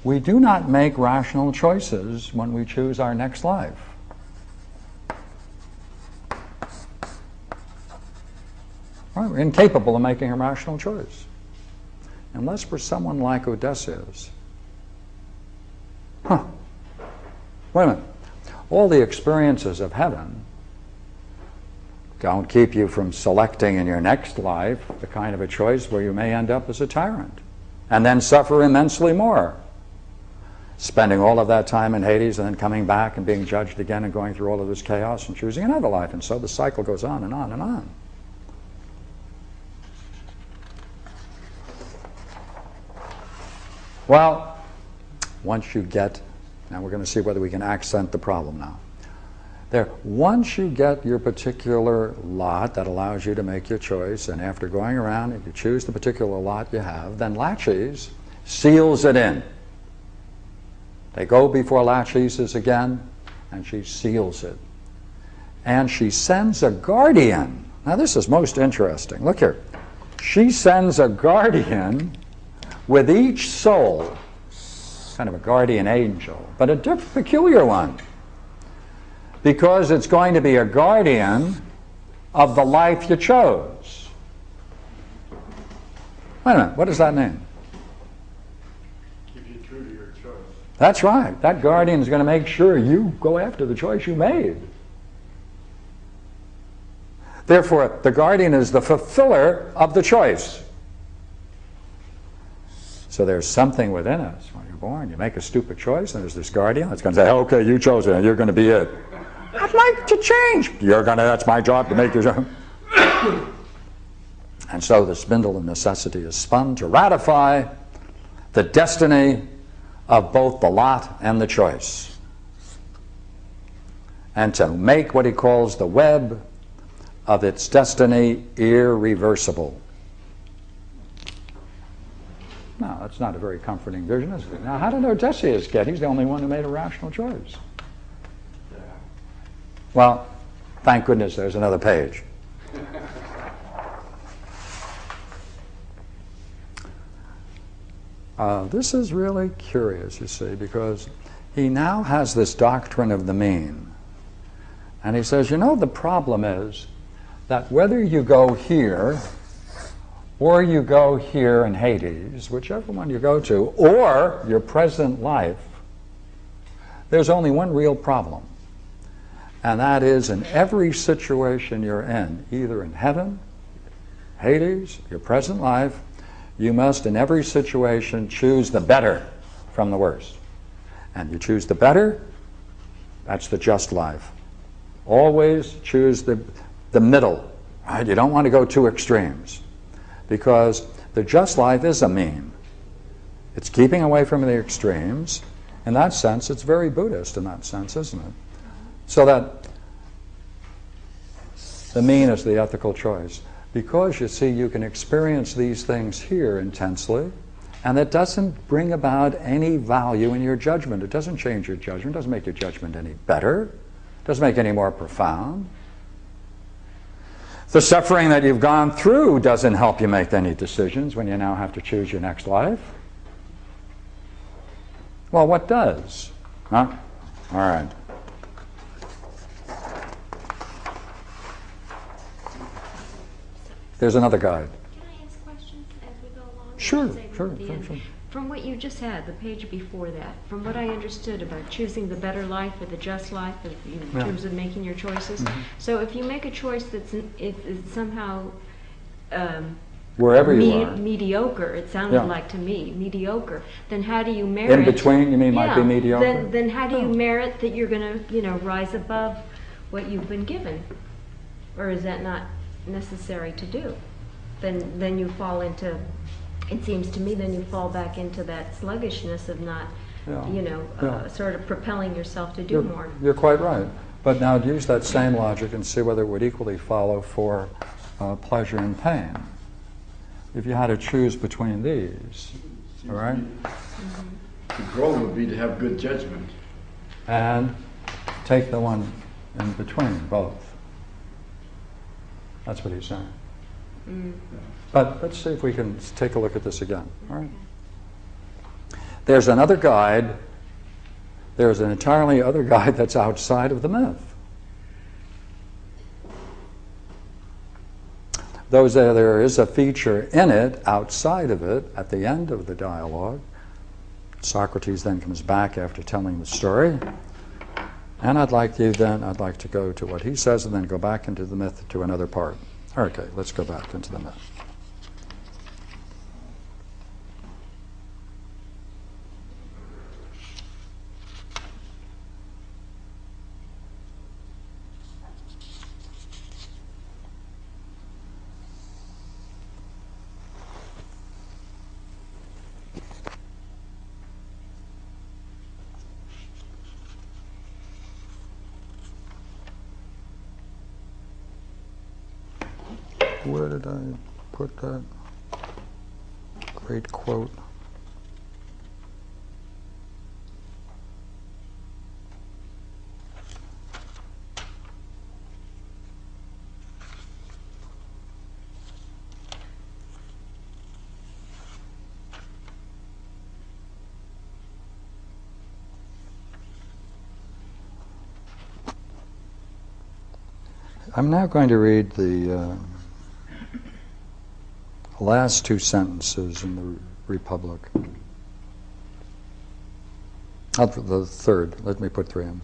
we do not make rational choices when we choose our next life. Right? We're incapable of making a rational choice. Unless we're someone like Odysseus. Wait a minute. All the experiences of heaven don't keep you from selecting in your next life the kind of a choice where you may end up as a tyrant and then suffer immensely more. Spending all of that time in Hades and then coming back and being judged again and going through all of this chaos and choosing another life. And so the cycle goes on and on and on. Well, once you get, now we're going to see whether we can accent the problem now. Once you get your particular lot that allows you to make your choice, and after going around, if you choose the particular lot you have, then Laches seals it in. They go before Lachesis again, and she seals it. And she sends a guardian. Now this is most interesting. Look here. She sends a guardian with each soul, kind of a guardian angel, but a peculiar one, because it's going to be a guardian of the life you chose. Wait a minute, what does that mean? Keep you true to your choice. That's right. That guardian is going to make sure you go after the choice you made. Therefore, the guardian is the fulfiller of the choice. So there's something within us when you're born. You make a stupid choice, and there's this guardian that's going to say, okay, you chose it, and you're going to be it. I'd like to change. That's my job to make your job. And so the spindle of necessity is spun to ratify the destiny of both the lot and the choice, and to make what he calls the web of its destiny irreversible. No, that's not a very comforting vision, is it? Now, how did Odysseus get? He's the only one who made a rational choice. Well, thank goodness there's another page. This is really curious, you see, because he now has this doctrine of the mean. And he says, you know, the problem is that whether you go here or you go here in Hades, whichever one you go to, or your present life, there's only one real problem. And that is, in every situation you're in, either in heaven, Hades, your present life, you must, in every situation, choose the better from the worst. And you choose the better, that's the just life. Always choose the middle, right? You don't want to go two extremes, because the just life is a mean. It's keeping away from the extremes. In that sense, it's very Buddhist in that sense, isn't it? So that the mean is the ethical choice. Because, you see, you can experience these things here intensely, and it doesn't bring about any value in your judgment. It doesn't change your judgment. It doesn't make your judgment any better. It doesn't make it any more profound. The suffering that you've gone through doesn't help you make any decisions when you now have to choose your next life. Well, what does? Huh? All right. There's another guide. Can I ask questions as we go along? Sure. From what you just had, the page before that, from what I understood about choosing the better life or the just life, in terms of making your choices. Mm-hmm. So if you make a choice that's it's somehow wherever you are, mediocre, it sounded like to me, mediocre, then how do you merit? In between, you mean, might be mediocre? Then how do you merit that you're going to, rise above what you've been given? Or is that not necessary to do? Then you fall into, it seems to me, then you fall back into that sluggishness of not, sort of propelling yourself to do more. You're quite right. But now use that same logic and see whether it would equally follow for pleasure and pain. If you had to choose between these, all right? The goal would be to have good judgment. And take the one in between, both. That's what he's saying. But let's see if we can take a look at this again. All right. There's another guide. There's an entirely other guide that's outside of the myth. Though there is a feature in it, outside of it, at the end of the dialogue. Socrates then comes back after telling the story. And I'd like to go to what he says and then go back into the myth to another part. Okay, let's go back into the myth. Where did I put that great quote? I'm now going to read the last two sentences in the Republic. The third, let me put three in.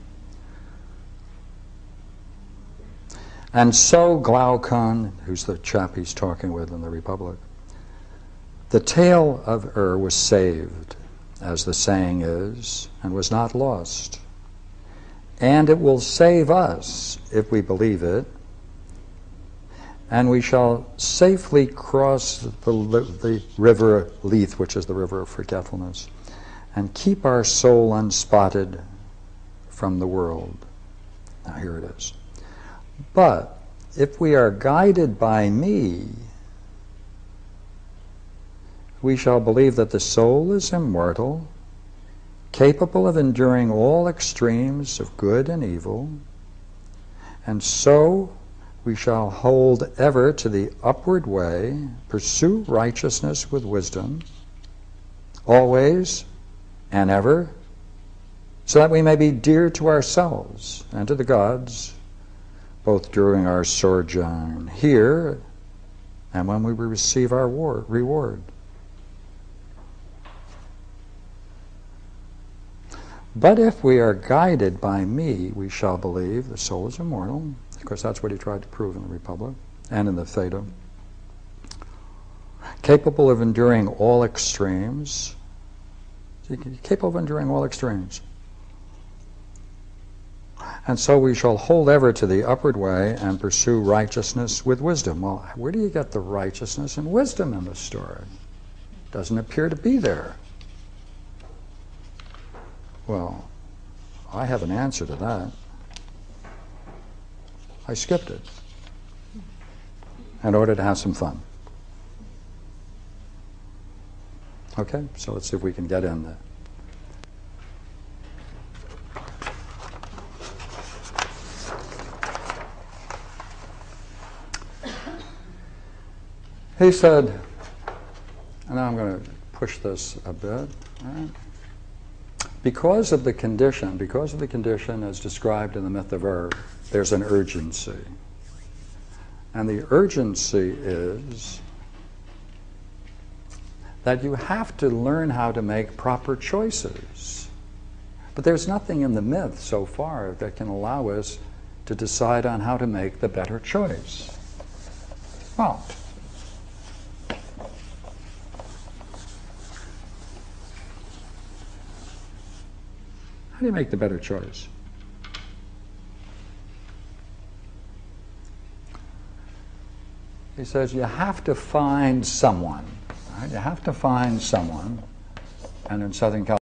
And so Glaucon, who's the chap he's talking with in the Republic, the tale of was saved, as the saying is, and was not lost. And it will save us, if we believe it, and we shall safely cross the river Lethe, which is the river of forgetfulness, and keep our soul unspotted from the world. Now here it is. But if we are guided by me, we shall believe that the soul is immortal, capable of enduring all extremes of good and evil, and so we shall hold ever to the upward way, pursue righteousness with wisdom, always and ever, so that we may be dear to ourselves and to the gods, both during our sojourn here and when we receive our reward. But if we are guided by me, we shall believe the soul is immortal. Of course, that's what he tried to prove in the Republic and in the Phaedo. Capable of enduring all extremes. Capable of enduring all extremes. And so we shall hold ever to the upward way and pursue righteousness with wisdom. Well, where do you get the righteousness and wisdom in this story? It doesn't appear to be there. Well, I have an answer to that. I skipped it in order to have some fun. Okay, so let's see if we can get in there. He said, and now I'm going to push this a bit, all right? Because of the condition as described in the myth of there's an urgency. And the urgency is that you have to learn how to make proper choices. But there's nothing in the myth so far that can allow us to decide on how to make the better choice. Well, how do you make the better choice? He says you have to find someone. Right? You have to find someone, and in Southern California,